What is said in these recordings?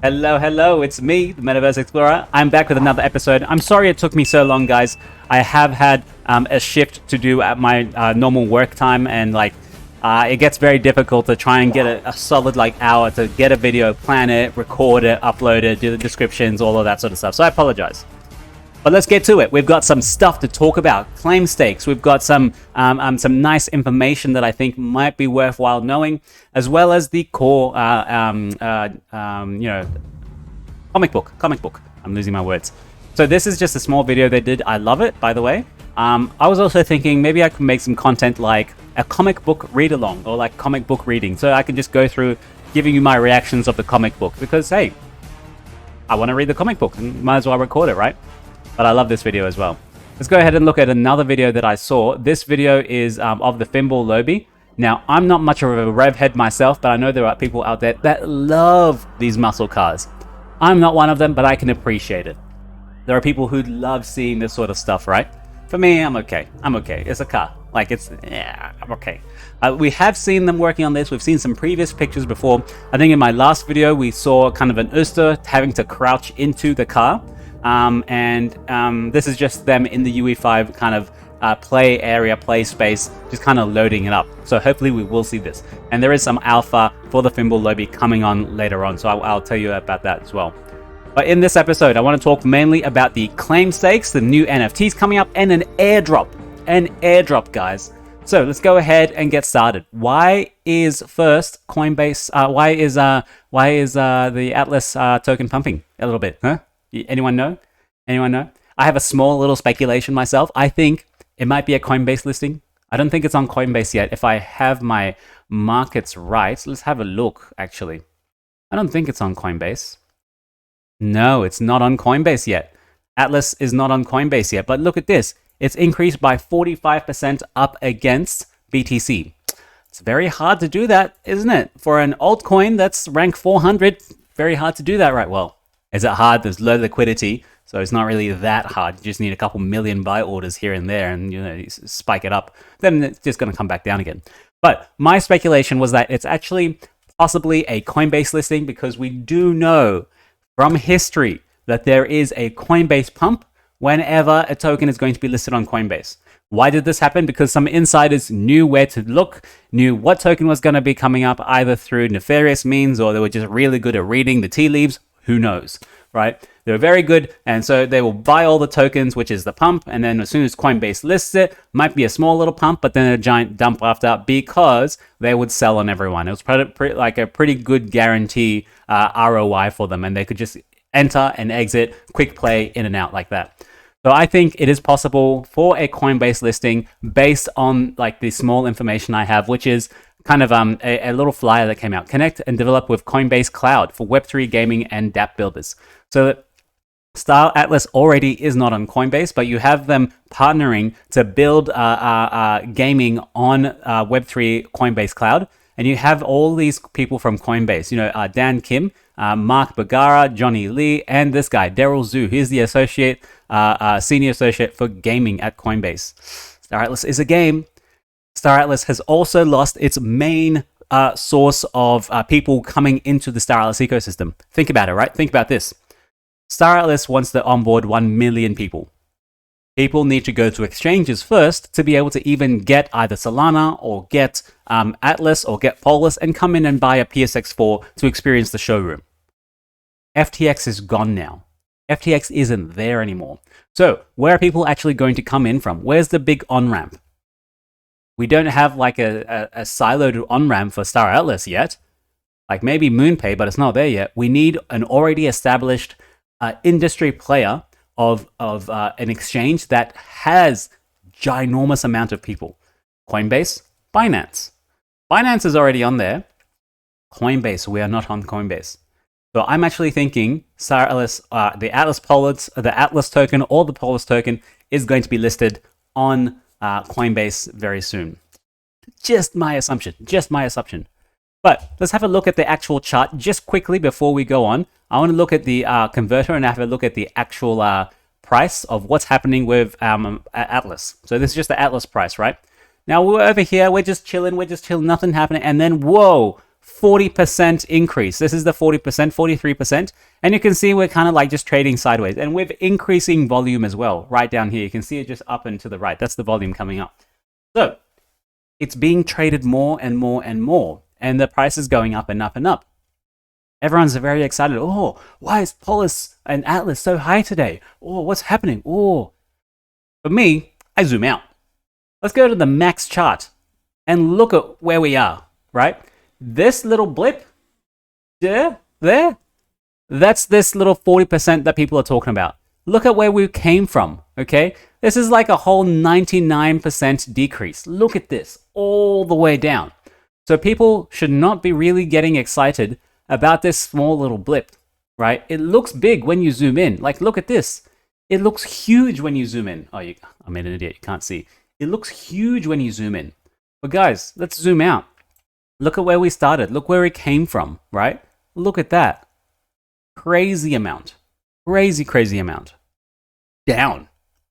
Hello, it's me, the MetaVerse Explorer. I'm back with another episode. I'm sorry it took me so long, guys. I have had a shift to do at my normal work time, and it gets very difficult to try and get a solid hour to get a video, plan it, record it, upload it, do the descriptions, all of that sort of stuff. So I apologize. But let's get to it. We've got some stuff to talk about. Claim stakes. We've got some nice information that I think might be worthwhile knowing, as well as the core, comic book. I'm losing my words. So this is just a small video they did. I love it, by the way. I was also thinking maybe I could make some content like a comic book read along or like comic book reading, so I can just go through giving you my reactions of the comic book, because hey, I want to read the comic book and might as well record it, right? But I love this video as well. Let's go ahead and look at another video that I saw. This video is of the Thimble Lobby. Now, I'm not much of a rev head myself, but I know there are people out there that love these muscle cars. I'm not one of them, but I can appreciate it. There are people who love seeing this sort of stuff, right? For me, I'm okay. It's a car. I'm okay. We have seen them working on this. We've seen some previous pictures before. I think in my last video, we saw kind of an Ooster having to crouch into the car. This is just them in the UE5 kind of play area, play space, just kind of loading it up. So hopefully we will see this. And there is some alpha for the Thimble Lobby coming on later on, so I'll tell you about that as well. But in this episode, I want to talk mainly about the claim stakes, the new NFTs coming up, and an airdrop. An airdrop, guys. So let's go ahead and get started. Why is first Coinbase? Why is the Atlas token pumping a little bit? Huh? Anyone know? I have a small little speculation myself. I think it might be a Coinbase listing. I don't think it's on Coinbase yet. If I have my markets right, let's have a look, actually. I don't think it's on Coinbase. No, it's not on Coinbase yet. Atlas is not on Coinbase yet. But look at this. It's increased by 45% up against BTC. It's very hard to do that, isn't it? For an altcoin that's ranked 400, very hard to do that, right? Well, is it hard? There's low liquidity, so it's not really that hard. You just need a couple million buy orders here and there, and you spike it up. Then it's just going to come back down again. But my speculation was that it's actually possibly a Coinbase listing, because we do know from history that there is a Coinbase pump whenever a token is going to be listed on Coinbase. Why did this happen? Because some insiders knew where to look, knew what token was going to be coming up, either through nefarious means or they were just really good at reading the tea leaves. Who knows, right? They're very good, and so they will buy all the tokens, which is the pump, and then as soon as Coinbase lists it, might be a small little pump, but then a giant dump after, because they would sell on everyone. It was like a pretty good guarantee ROI for them, and they could just enter and exit, quick play, in and out like that. So I think it is possible for a Coinbase listing based on the small information I have, which is kind of a little flyer that came out. Connect and develop with Coinbase Cloud for Web3 gaming and dApp builders. So Star Atlas already is not on Coinbase, but you have them partnering to build gaming on Web3 Coinbase Cloud. And you have all these people from Coinbase, Dan Kim, Mark Bagara, Johnny Lee, and this guy, Daryl Zhu. He's the senior associate for gaming at Coinbase. Star Atlas is a game. Star Atlas has also lost its main source of people coming into the Star Atlas ecosystem. Think about it, right? Think about this. Star Atlas wants to onboard 1 million people. People need to go to exchanges first to be able to even get either Solana or get Atlas or get Polus and come in and buy a PSX4 to experience the showroom. FTX is gone now. FTX isn't there anymore. So where are people actually going to come in from? Where's the big on-ramp? We don't have a siloed on-ramp for Star Atlas yet. Like maybe MoonPay, but it's not there yet. We need an already established industry player of an exchange that has ginormous amount of people. Coinbase, Binance. Binance is already on there. Coinbase, we are not on Coinbase. So I'm actually thinking Star Atlas, the Atlas Polus, the Atlas token, or the Polus token is going to be listed on Coinbase very soon. Just my assumption. But let's have a look at the actual chart just quickly before we go on. I want to look at the converter and have a look at the actual price of what's happening with Atlas. So this is just the Atlas price, right? Now we're over here, we're just chilling, nothing happening. And then, whoa, 40% increase. This is the 40%, 43%. And you can see we're kind of like just trading sideways. And with increasing volume as well, right down here. You can see it just up and to the right. That's the volume coming up. So it's being traded more and more and more. And the price is going up and up and up. Everyone's very excited. Oh, why is Polis and Atlas so high today? Oh, what's happening? Oh, for me, I zoom out. Let's go to the max chart and look at where we are, right? This little blip there, that's this little 40% that people are talking about. Look at where we came from, okay? This is like a whole 99% decrease. Look at this, all the way down. So people should not be really getting excited about this small little blip, right? It looks big when you zoom in. Like, look at this. It looks huge when you zoom in. Oh, I'm an idiot, you can't see. It looks huge when you zoom in. But guys, let's zoom out. Look at where we started. Look where it came from, right? Look at that. Crazy amount. Crazy, crazy amount. Down.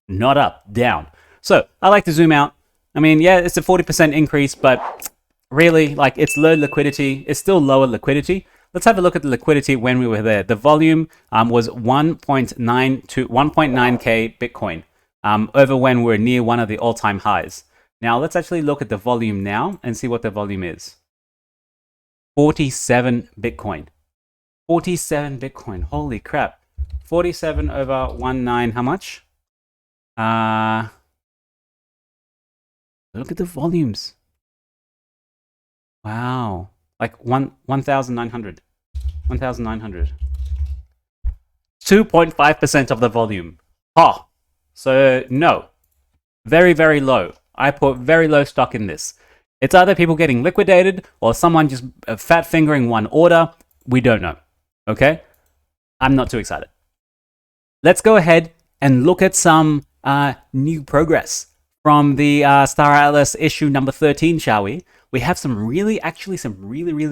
Not up, down. So I like to zoom out. I mean, yeah, it's a 40% increase, but really, like, it's low liquidity. It's still lower liquidity. Let's have a look at the liquidity when we were there. The volume was 1.9K Bitcoin over when we're near one of the all-time highs. Now, let's actually look at the volume now and see what the volume is. 47 Bitcoin. 47 Bitcoin. Holy crap. 47 over 19, how much? Look at the volumes. Wow. Like 1,900. 1,900. 2.5% of the volume. Oh, so no. Very, very low. I put very low stock in this. It's either people getting liquidated or someone just fat fingering one order. We don't know. Okay? I'm not too excited. Let's go ahead and look at some new progress from the Star Atlas issue number 13, shall we? We have some really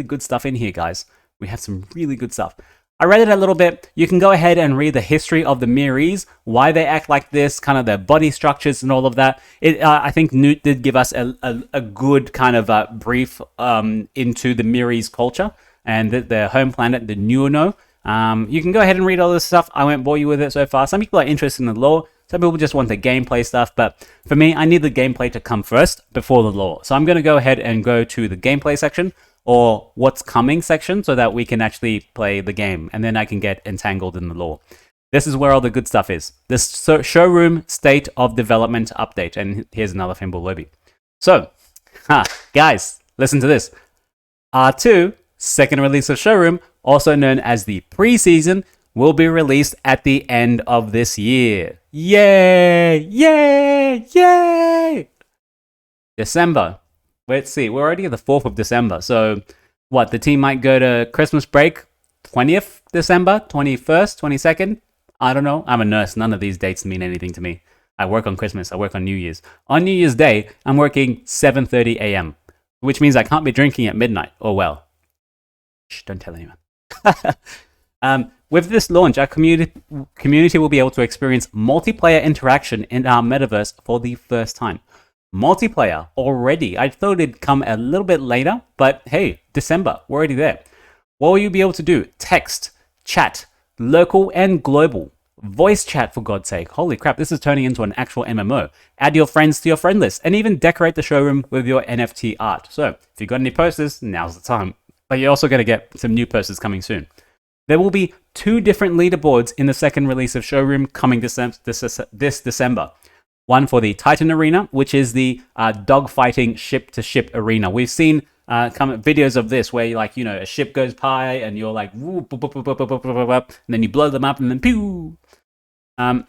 good stuff in here, guys. We have some really good stuff. I read it a little bit. You can go ahead and read the history of the Miris, why they act like this, kind of their body structures and all of that. I think Newt did give us a good kind of brief into the Miris culture and their home planet, the Nuono. You can go ahead and read all this stuff. I won't bore you with it so far. Some people are interested in the lore. Some people just want the gameplay stuff, but for me, I need the gameplay to come first before the lore. So I'm going to go ahead and go to the gameplay section or what's coming section so that we can actually play the game and then I can get entangled in the lore. This is where all the good stuff is. This showroom state of development update. And here's another Fimble Lobby. So, guys, listen to this. R2, second release of Showroom, also known as the preseason, will be released at the end of this year. Yay! Yay! Yay! December. Let's see. We're already at the 4th of December. So, what? The team might go to Christmas break 20th December? 21st? 22nd? I don't know. I'm a nurse. None of these dates mean anything to me. I work on Christmas. I work on New Year's. On New Year's Day, I'm working 7:30 a.m., which means I can't be drinking at midnight. Oh, well. Shh, don't tell anyone. With this launch, our community will be able to experience multiplayer interaction in our metaverse for the first time. Multiplayer already. I thought it'd come a little bit later, but hey, December, we're already there. What will you be able to do? Text, chat, local and global. Voice chat, for God's sake. Holy crap, this is turning into an actual MMO. Add your friends to your friend list and even decorate the showroom with your NFT art. So, if you've got any posters, now's the time. But you're also going to get some new posters coming soon. There will be 2 different leaderboards in the second release of Showroom coming this December. One for the Titan Arena, which is the dogfighting ship-to-ship arena. We've seen videos of this where, like, you know, a ship goes by and you're like, whoop, whoop, whoop, whoop, whoop, whoop, whoop, whoop, and then you blow them up and then pew. And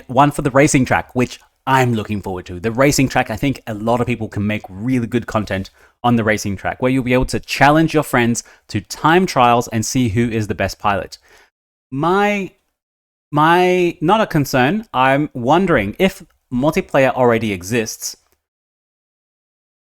one for the racing track, which I'm looking forward to. The racing track, I think a lot of people can make really good content on the racing track, where you'll be able to challenge your friends to time trials and see who is the best pilot. My not a concern. I'm wondering if multiplayer already exists,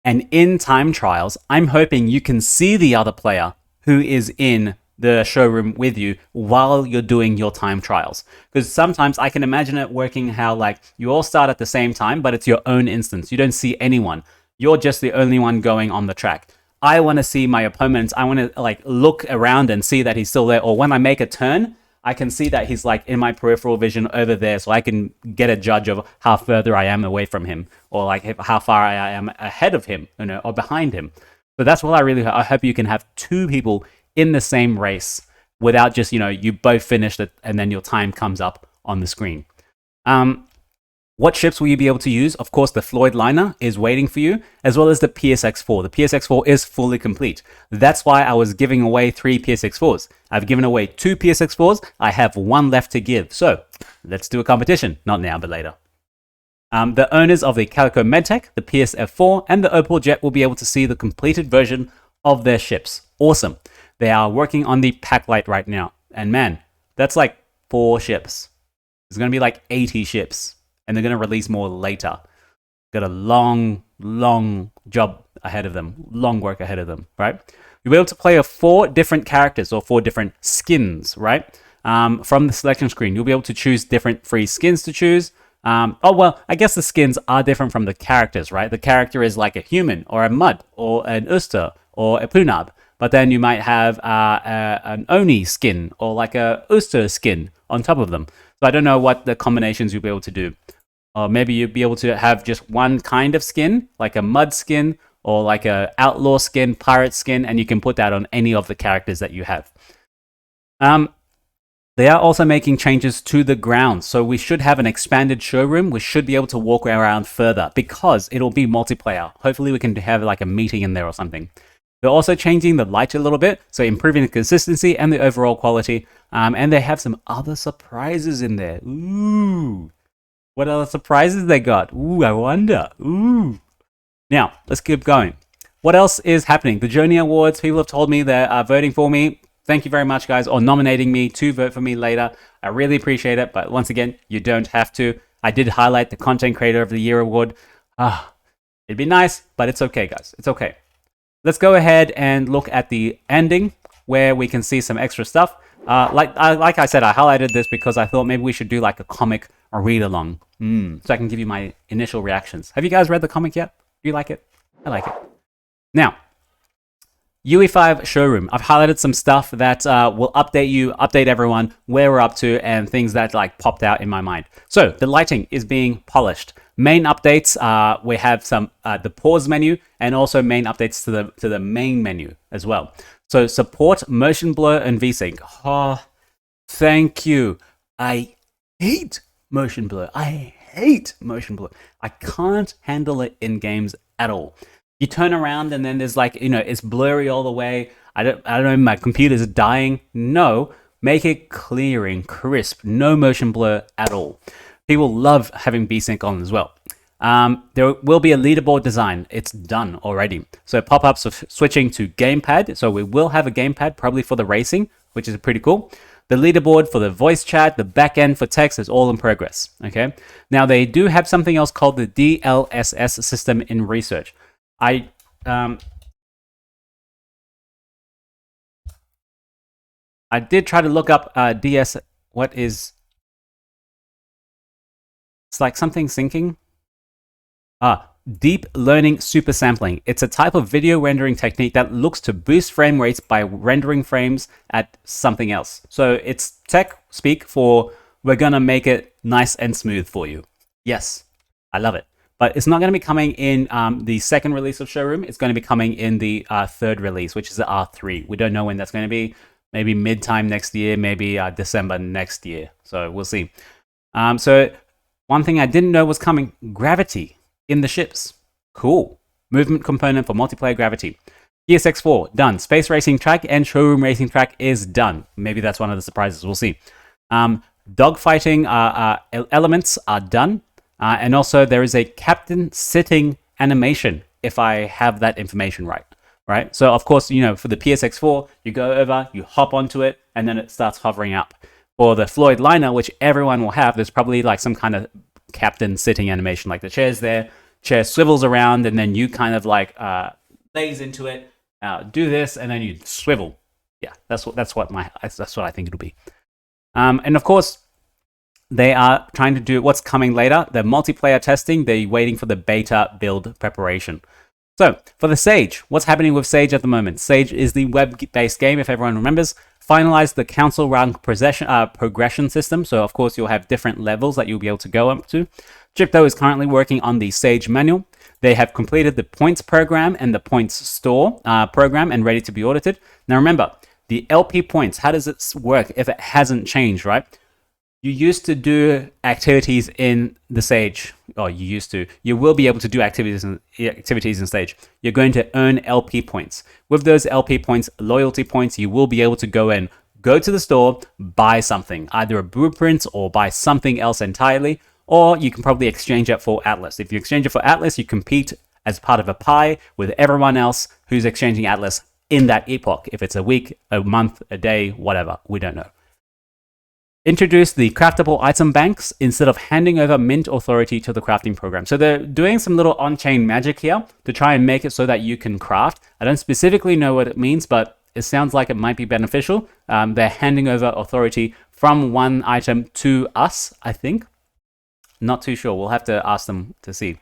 and in time trials, I'm hoping you can see the other player who is in the showroom with you while you're doing your time trials. Because sometimes I can imagine it working how, like, you all start at the same time, but it's your own instance. You don't see anyone. You're just the only one going on the track. I want to see my opponents. I want to like look around and see that he's still there. Or when I make a turn, I can see that he's like in my peripheral vision over there, so I can get a judge of how further I am away from him, or like how far I am ahead of him, you know, or behind him. So that's what I hope you can have two people in the same race without just, you know, you both finished it and then your time comes up on the screen. What ships will you be able to use? Of course, the Floyd liner is waiting for you, as well as the PSX4. The PSX4 is fully complete. That's why I was giving away 3 PSX4s. I've given away 2 PSX4s. I have 1 left to give. So let's do a competition. Not now, but later. The owners of the Calico Medtech, the PSF4, and the Opal Jet will be able to see the completed version of their ships. Awesome. They are working on the Packlight right now. And man, that's like 4 ships. There's going to be like 80 ships. And they're going to release more later. Got a long job ahead of them. Long work ahead of them, right? You'll be able to play 4 different characters or 4 different skins, right? From the selection screen, you'll be able to choose different free skins to choose. Oh, well, I guess the skins are different from the characters, right? The character is like a human or a mud or an Uster or a Punab. But then you might have an Oni skin or like a Uster skin on top of them. So I don't know what the combinations you'll be able to do. Or maybe you'd be able to have just one kind of skin, like a mud skin, or like a outlaw skin, pirate skin, and you can put that on any of the characters that you have. They are also making changes to the ground, so we should have an expanded showroom. We should be able to walk around further because it'll be multiplayer. Hopefully we can have like a meeting in there or something. They're also changing the light a little bit, so improving the consistency and the overall quality. And they have some other surprises in there. Ooh. What other surprises they got? Ooh, I wonder. Ooh. Now, let's keep going. What else is happening? The Journey Awards, people have told me they are voting for me. Thank you very much, guys, or nominating me to vote for me later. I really appreciate it, but once again, you don't have to. I did highlight the Content Creator of the Year award. It'd be nice, but it's okay, guys. It's okay. Let's go ahead and look at the ending, where we can see some extra stuff. Like I said, I highlighted this because I thought maybe we should do like a comic or read-along. So I can give you my initial reactions. Have you guys read the comic yet? Do you like it? I like it. Now, UE5 Showroom. I've highlighted some stuff that will update everyone where we're up to and things that like popped out in my mind. So the lighting is being polished. Main updates, we have some the pause menu and also main updates to the main menu as well. So support motion blur and VSync. Oh, thank you. I hate motion blur. I hate motion blur. I can't handle it in games at all. You turn around and then there's like, you know, it's blurry all the way. I don't know, my computer's dying. No, make it clear and crisp. No motion blur at all. People love having VSync on as well. There will be a leaderboard design. It's done already. So pop-ups of switching to gamepad. So we will have a gamepad probably for the racing, which is pretty cool. The leaderboard for the voice chat, the backend for text is all in progress. Okay. Now they do have something else called the DLSS system in research. I did try to look up what is, it's like something syncing. Deep learning super sampling. It's a type of video rendering technique that looks to boost frame rates by rendering frames at something else. So it's tech speak for we're gonna make it nice and smooth for you. Yes, I love it. But it's not going to be coming in the second release of Showroom. It's going to be coming in the third release, which is the R3. We don't know when that's going to be. Maybe mid-time next year, maybe December next year. So we'll see. So one thing I didn't know was coming, gravity in the ships. Cool. Movement component for multiplayer gravity. PSX4, done. Space Racing Track and Showroom Racing Track is done. Maybe that's one of the surprises. We'll see. Dogfighting elements are done. And also there is a captain sitting animation if I have that information right? So of course, you know, for the PSX4, you go over, you hop onto it, and then it starts hovering up. For the Floyd liner, which everyone will have, there's probably like some kind of captain sitting animation, like the chair's there, chair swivels around, and then you kind of like lays into it, do this, and then you swivel. Yeah, that's what I think it'll be. And of course, they are trying to do what's coming later. The multiplayer testing, they're waiting for the beta build preparation. So for the Sage, what's happening with Sage at the moment? Sage is the web-based game, if everyone remembers. Finalized the council round progression system. So of course you'll have different levels that you'll be able to go up to. Crypto is currently working on the Sage manual. They have completed the points program and the points store program and ready to be audited. Now remember, the LP points, how does it work if it hasn't changed, right? You used to do activities in the Sage. Oh, you used to. You will be able to do activities in Sage. You're going to earn LP points. With those LP points, loyalty points, you will be able to go to the store, buy something, either a blueprint or buy something else entirely, or you can probably exchange it for Atlas. If you exchange it for Atlas, you compete as part of a pie with everyone else who's exchanging Atlas in that epoch. If it's a week, a month, a day, whatever, we don't know. Introduce the craftable item banks instead of handing over mint authority to the crafting program. So they're doing some little on-chain magic here to try and make it so that you can craft. I don't specifically know what it means, but it sounds like it might be beneficial. They're handing over authority from one item to us, I think. Not too sure. We'll have to ask them to see.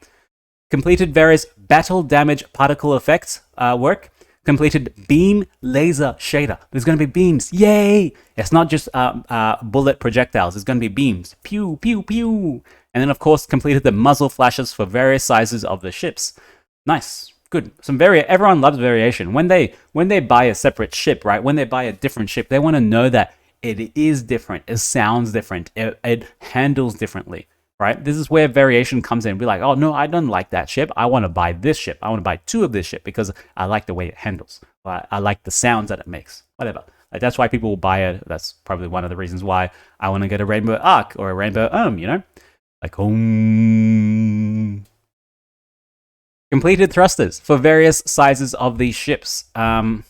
Completed various battle damage particle effects work. Completed beam laser shader. There's going to be beams. Yay! It's not just bullet projectiles. It's going to be beams. Pew, pew, pew. And then, of course, completed the muzzle flashes for various sizes of the ships. Nice. Good. Everyone loves variation. When they buy a separate ship, right? When they buy a different ship, they want to know that it is different. It sounds different. It handles differently. Right? This is where variation comes in. Be like, oh no, I don't like that ship. I want to buy this ship. I want to buy 2 of this ship because I like the way it handles. I like the sounds that it makes. Whatever. Like, that's why people will buy it. That's probably one of the reasons why I want to get a Rainbow Arc or a Rainbow you know? Like, completed thrusters for various sizes of these ships. Yeah,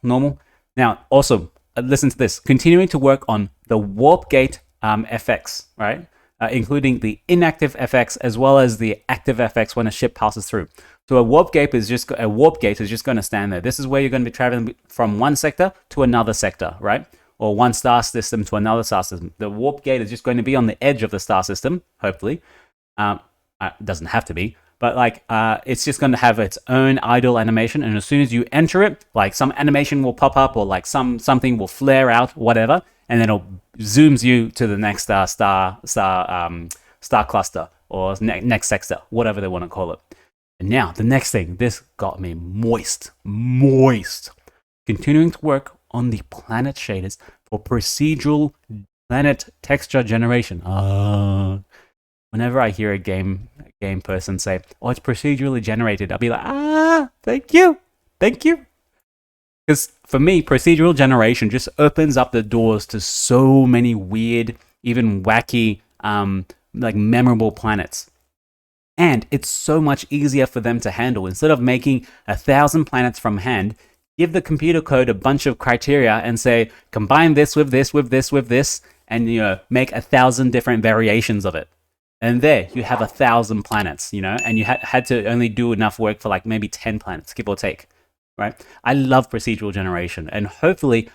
normal. Now, also, listen to this. Continuing to work on the warp gate FX, right? Including the inactive FX as well as the active FX when a ship passes through. So a warp gate is just going to stand there. This is where you're going to be traveling from one sector to another sector, right? Or one star system to another star system. The warp gate is just going to be on the edge of the star system, hopefully. It doesn't have to be, but like it's just going to have its own idle animation, and as soon as you enter it, like some animation will pop up or like something will flare out, whatever, and then it'll zooms you to the next star cluster or next sector, whatever they want to call it. And now the next thing, this got me moist. Continuing to work on the planet shaders for procedural planet texture generation. Whenever I hear a game person say, "Oh, it's procedurally generated," I'll be like, thank you. Because for me, procedural generation just opens up the doors to so many weird, even wacky, like memorable planets. And it's so much easier for them to handle. Instead of making 1,000 planets from hand, give the computer code a bunch of criteria and say, combine this with this, with this, with this, and make 1,000 different variations of it. And there, you have 1,000 planets, and you had to only do enough work for like maybe 10 planets, give or take. Right? I love procedural generation, and hopefully,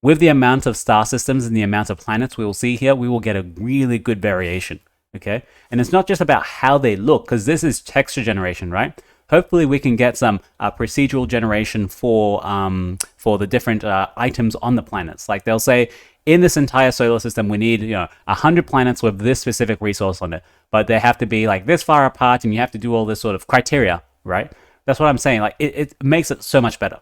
with the amount of star systems and the amount of planets we will see here, we will get a really good variation, okay? And it's not just about how they look, because this is texture generation, right? Hopefully we can get some procedural generation for the different items on the planets. Like they'll say, in this entire solar system, we need 100 planets with this specific resource on it, but they have to be like this far apart, and you have to do all this sort of criteria, right? That's what I'm saying. Like it makes it so much better.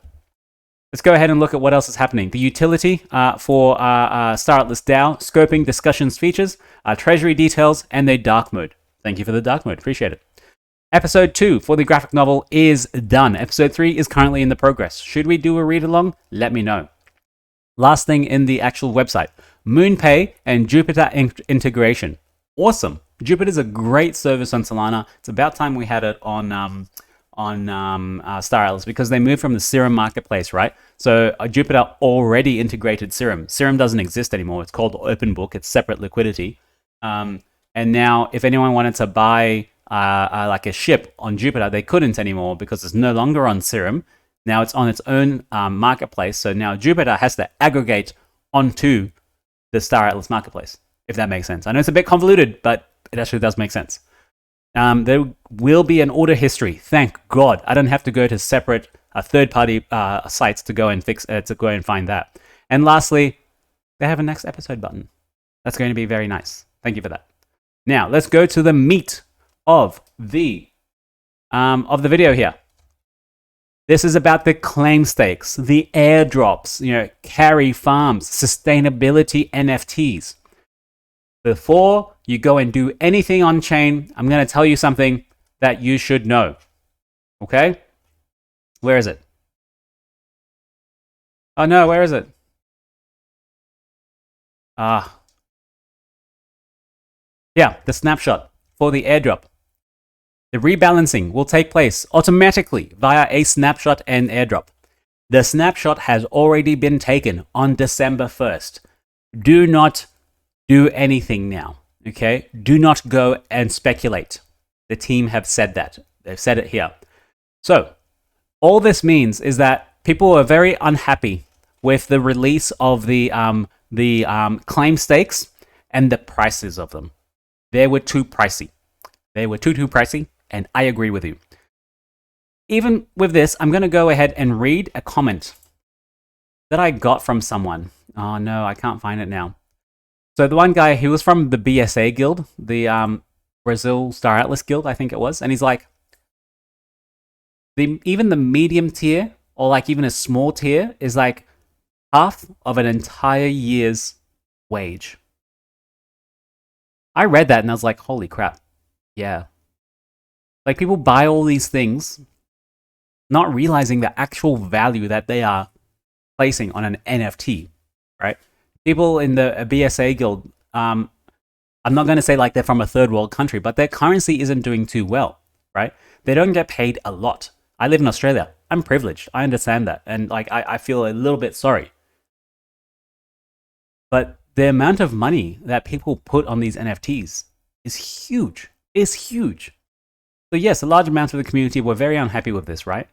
Let's go ahead and look at what else is happening. The utility for Star Atlas DAO, scoping, discussions, features, treasury details, and their dark mode. Thank you for the dark mode. Appreciate it. Episode 2 for the graphic novel is done. Episode 3 is currently in the progress. Should we do a read along? Let me know. Last thing in the actual website, MoonPay and Jupiter integration. Awesome. Jupiter's a great service on Solana. It's about time we had it on Star Atlas, because they moved from the Serum marketplace, right? So Jupiter already integrated Serum. Serum doesn't exist anymore. It's called Open Book. It's separate liquidity. And now if anyone wanted to buy like a ship on Jupiter, they couldn't anymore because it's no longer on Serum. Now it's on its own marketplace. So now Jupiter has to aggregate onto the Star Atlas marketplace, if that makes sense. I know it's a bit convoluted, but it actually does make sense. There will be an order history. Thank God. I don't have to go to separate third-party sites to go and find that. And lastly, they have a next episode button. That's going to be very nice. Thank you for that. Now, let's go to the meat of the video here. This is about the claim stakes, the airdrops, carry farms, sustainability NFTs. Before you go and do anything on chain, I'm going to tell you something that you should know. Okay? Where is it? Oh no, where is it? Yeah, the snapshot for the airdrop. The rebalancing will take place automatically via a snapshot and airdrop. The snapshot has already been taken on December 1st. Do not do anything now, okay? Do not go and speculate. The team have said that. They've said it here. So, all this means is that people are very unhappy with the release of the claim stakes and the prices of them. They were too pricey. They were too pricey, and I agree with you. Even with this, I'm going to go ahead and read a comment that I got from someone. Oh no, I can't find it now. So the one guy, he was from the BSA guild, the Brazil Star Atlas guild, I think it was, and he's like, even the medium tier, or like even a small tier, is like half of an entire year's wage. I read that and I was like, holy crap. Yeah. Like people buy all these things, not realizing the actual value that they are placing on an NFT, right? People in the BSA guild, I'm not going to say like they're from a third world country, but their currency isn't doing too well, right? They don't get paid a lot. I live in Australia. I'm privileged. I understand that. And like, I feel a little bit sorry. But the amount of money that people put on these NFTs is huge. It's huge. So yes, a large amount of the community were very unhappy with this, right?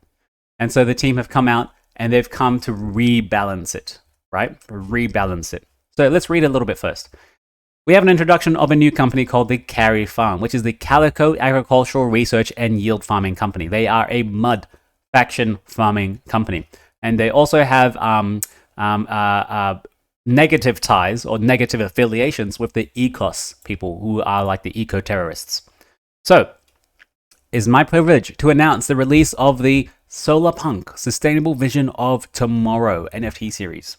And so the team have come out and they've come to rebalance it, right? Rebalance it. So let's read a little bit first. We have an introduction of a new company called the Carry Farm, which is the Calico Agricultural Research and Yield Farming Company. They are a mud faction farming company. And they also have negative ties or negative affiliations with the ecos people who are like the eco-terrorists. So, it's my privilege to announce the release of the Solarpunk Sustainable Vision of Tomorrow NFT series.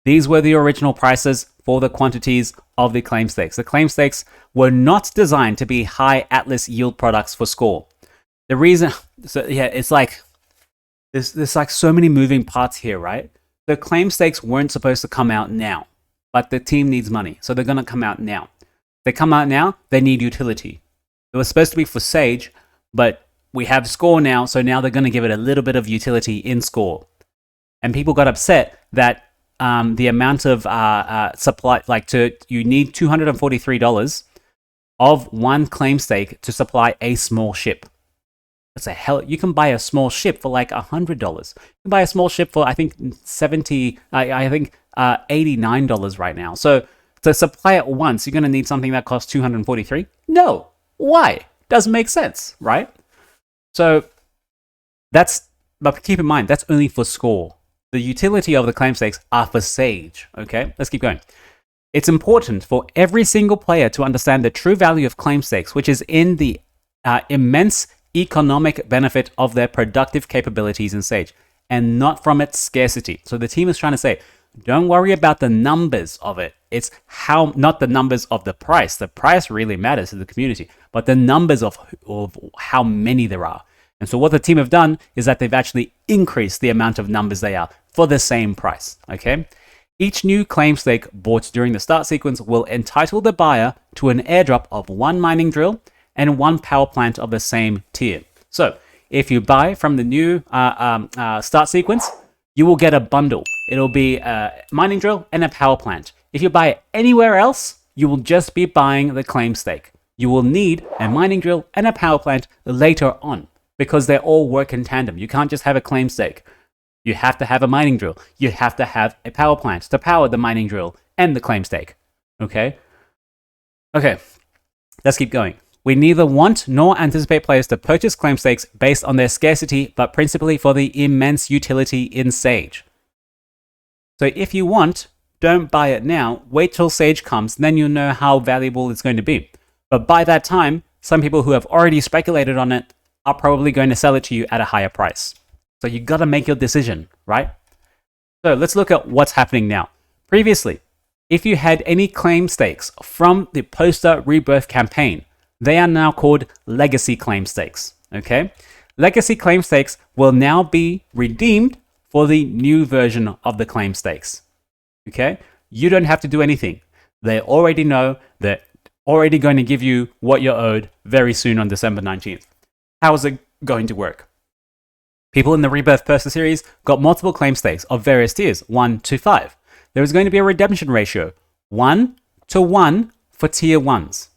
These were the original prices for the quantities of the claim stakes. The claim stakes were not designed to be high Atlas yield products for score. The reason, so yeah, it's like, there's like so many moving parts here, right? The claim stakes weren't supposed to come out now, but the team needs money, so they're going to come out now. They come out now, they need utility. It was supposed to be for Sage, but we have Score now, so now they're going to give it a little bit of utility in Score. And people got upset that the amount of supply, you need $243 of one claim stake to supply a small ship. That's a hell. You can buy a small ship for like $100. You can buy a small ship for I think $89 right now. So to supply it once, you're going to need something that costs $243. No, why? Doesn't make sense, right? So but keep in mind that's only for Score. The utility of the claim stakes are for Sage. Okay, let's keep going. It's important for every single player to understand the true value of claim stakes, which is in the immense economic benefit of their productive capabilities in Sage, and not from its scarcity. So the team is trying to say, don't worry about the numbers of it. It's not the numbers of the price. The price really matters to the community, but the numbers of how many there are. And so what the team have done is that they've actually increased the amount of numbers they are for the same price, okay? Each new claim stake bought during the start sequence will entitle the buyer to an airdrop of one mining drill and one power plant of the same tier. So if you buy from the new start sequence, you will get a bundle. It'll be a mining drill and a power plant. If you buy it anywhere else, you will just be buying the claim stake. You will need a mining drill and a power plant later on because they all work in tandem. You can't just have a claim stake. You have to have a mining drill. You have to have a power plant to power the mining drill and the claim stake. Okay? Okay, let's keep going. We neither want nor anticipate players to purchase claim stakes based on their scarcity, but principally for the immense utility in Sage. So if you want, don't buy it now, wait till Sage comes, then you'll know how valuable it's going to be. But by that time, some people who have already speculated on it are probably going to sell it to you at a higher price. So you got to make your decision, right? So let's look at what's happening now. Previously, if you had any claim stakes from the Poster Rebirth campaign, they are now called legacy claim stakes, okay? Legacy claim stakes will now be redeemed for the new version of the claim stakes, okay? You don't have to do anything. They already know, they're already going to give you what you're owed very soon on December 19th. How is it going to work? People in the Rebirth Poster series got multiple claim stakes of various tiers, 1 to 5. There is going to be a redemption ratio, 1 to 1 for tier 1s.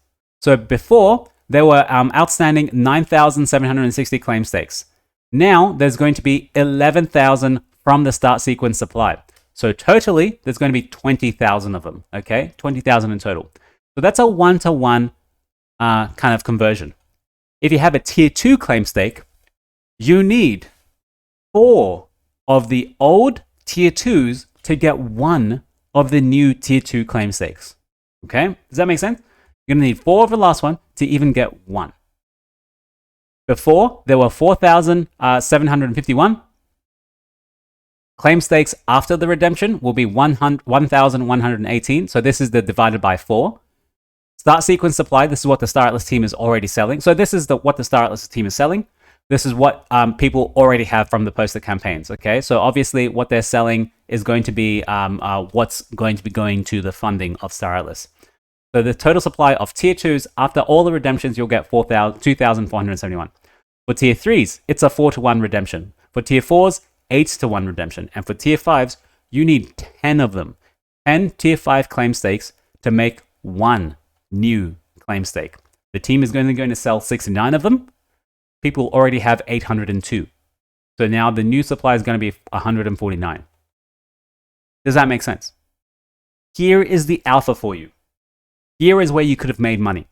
So before, there were outstanding 9,760 claim stakes. Now, there's going to be 11,000 from the start sequence supply. So totally, there's going to be 20,000 of them, okay? 20,000 in total. So that's a 1-to-1 kind of conversion. If you have a tier 2 claim stake, you need 4 of the old tier 2s to get 1 of the new tier 2 claim stakes. Okay? Does that make sense? You're going to need 4 of the last one to even get 1. Before, there were 4,751. Claim stakes after the redemption will be 1,118. So this is the divided by 4. Start sequence supply, this is what the Star Atlas team is already selling. So this is what the Star Atlas team is selling. This is what people already have from the poster campaigns, okay? So obviously what they're selling is going to be what's going to be going to the funding of Star Atlas. So the total supply of tier 2s, after all the redemptions, you'll get 2,471. For tier 3s, it's a 4-to-1 redemption. For tier 4s, 8-to-1 redemption. And for tier 5s, you need 10 of them. 10 tier 5 claim stakes to make 1 new claim stake. The team is going to sell 69 of them. People already have 802. So now the new supply is going to be 149. Does that make sense? Here is the alpha for you. Here is where you could have made money.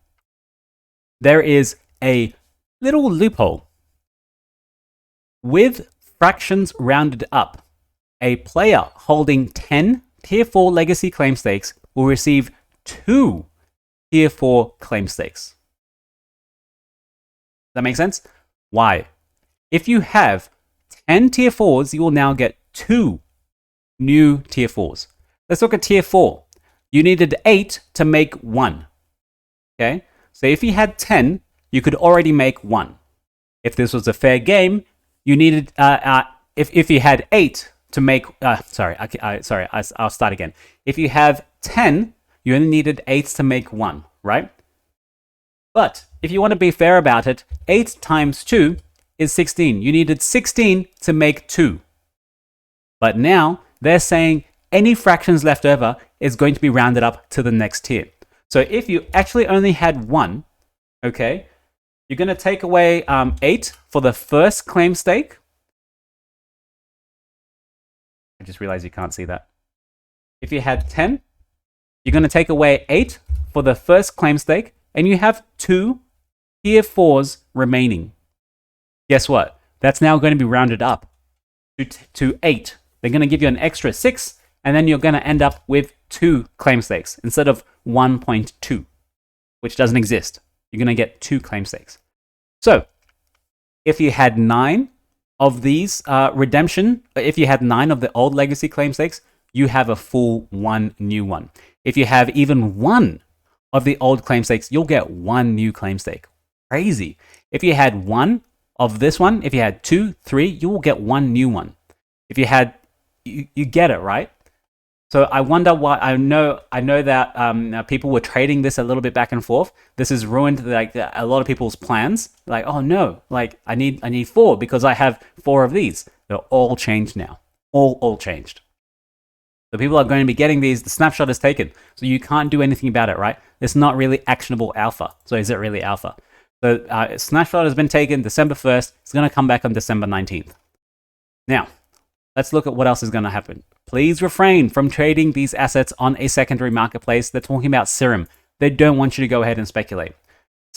There is a little loophole. With fractions rounded up, a player holding 10 tier 4 legacy claim stakes will receive 2 tier 4 claim stakes. Does that make sense? Why? If you have 10 tier 4s, you will now get 2 new tier 4s. Let's look at tier 4. You needed 8 to make 1. Okay? So if you had 10, you could already make 1. If this was a fair game, you needed, if you had 8 to make, I'll start again. If you have 10, you only needed 8 to make 1, right? But if you want to be fair about it, 8 times 2 is 16. You needed 16 to make 2. But now they're saying any fractions left over is going to be rounded up to the next tier. So if you actually only had 1, okay, you're going to take away 8 for the first claim stake. I just realized you can't see that. If you had 10, you're going to take away 8 for the first claim stake, and you have 2 tier 4s remaining. Guess what? That's now going to be rounded up to 8. They're going to give you an extra 6, and then you're going to end up with 2 claim stakes instead of 1.2, which doesn't exist. You're going to get 2 claim stakes. So if you had 9 of these if you had 9 of the old legacy claim stakes, you have a full 1 new one. If you have even 1 of the old claim stakes, you'll get 1 new claim stake. Crazy. If you had 1 of this one, if you had 2, 3, you will get 1 new one. If you had, you get it, right? So I wonder why. I know that people were trading this a little bit back and forth. This has ruined like a lot of people's plans. Like, oh no, like I need 4 because I have 4 of these. They're all changed now. All changed. So people are going to be getting these. The snapshot is taken, so you can't do anything about it, right? It's not really actionable alpha. So is it really alpha? So snapshot has been taken December 1st. It's going to come back on December 19th. Now, let's look at what else is going to happen. Please refrain from trading these assets on a secondary marketplace. They're talking about Serum. They don't want you to go ahead and speculate.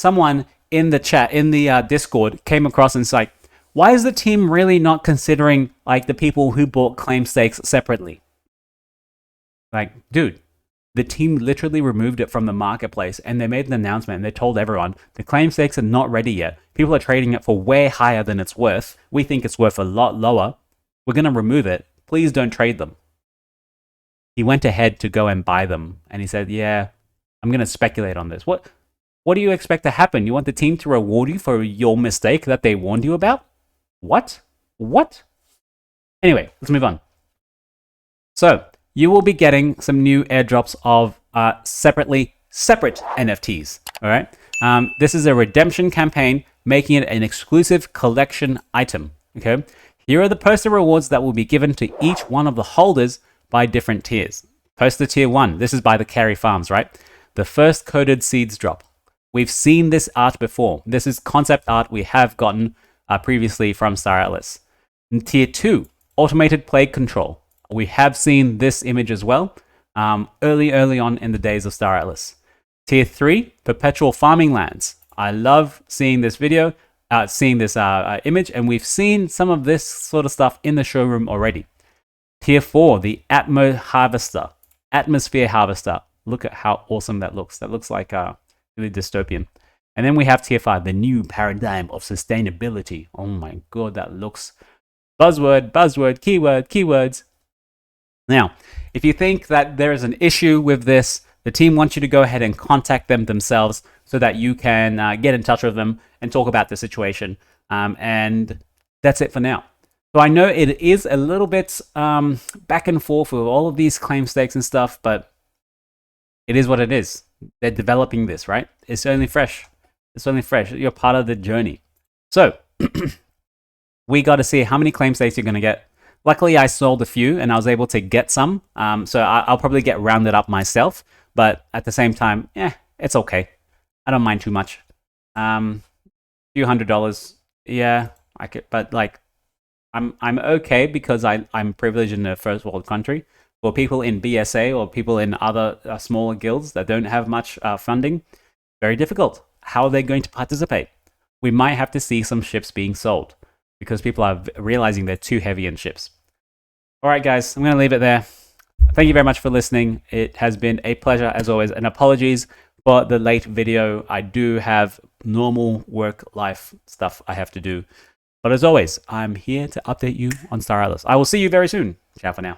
someone in the chat, in the Discord, came across and it's like, why is the team really not considering like the people who bought claim stakes separately? Like, dude, the team literally removed it from the marketplace and they made an announcement and they told everyone the claim stakes are not ready yet. People are trading it for way higher than it's worth. We think it's worth a lot lower. We're going to remove it. Please don't trade them. He went ahead to go and buy them and he said, yeah, I'm going to speculate on this. What do you expect to happen? You want the team to reward you for your mistake that they warned you about? What? Anyway, let's move on. So, you will be getting some new airdrops of separate NFTs. All right. This is a redemption campaign, making it an exclusive collection item. Okay. Here are the poster rewards that will be given to each one of the holders by different tiers. Poster tier 1. This is by the Carry Farms, right? The first coded seeds drop. We've seen this art before. This is concept art we have gotten previously from Star Atlas. In tier 2, automated plague control. We have seen this image as well early on in the days of Star Atlas. Tier 3, perpetual farming lands. I love seeing this video, seeing this image, and we've seen some of this sort of stuff in the showroom already. Tier 4, the Atmosphere Harvester. Look at how awesome that looks. That looks like really dystopian. And then we have Tier 5, the new paradigm of sustainability. Oh my god, that looks... Buzzword, keywords. Now, if you think that there is an issue with this, the team wants you to go ahead and contact them themselves so that you can get in touch with them and talk about the situation. And that's it for now. So I know it is a little bit back and forth with all of these claim stakes and stuff, but it is what it is. They're developing this, right? It's only fresh. You're part of the journey. So we got to see how many claim stakes you're going to get. Luckily, I sold a few and I was able to get some. So I'll probably get rounded up myself. But at the same time, it's okay. I don't mind too much. Few $100. Yeah, I could, but like, I'm okay because I'm privileged in a first world country. For people in BSA or people in other smaller guilds that don't have much funding, very difficult. How are they going to participate? We might have to see some ships being sold, because people are realizing they're too heavy in ships. All right, guys, I'm going to leave it there. Thank you very much for listening. It has been a pleasure, as always, and apologies for the late video. I do have normal work life stuff I have to do. But as always, I'm here to update you on Star Atlas. I will see you very soon. Ciao for now.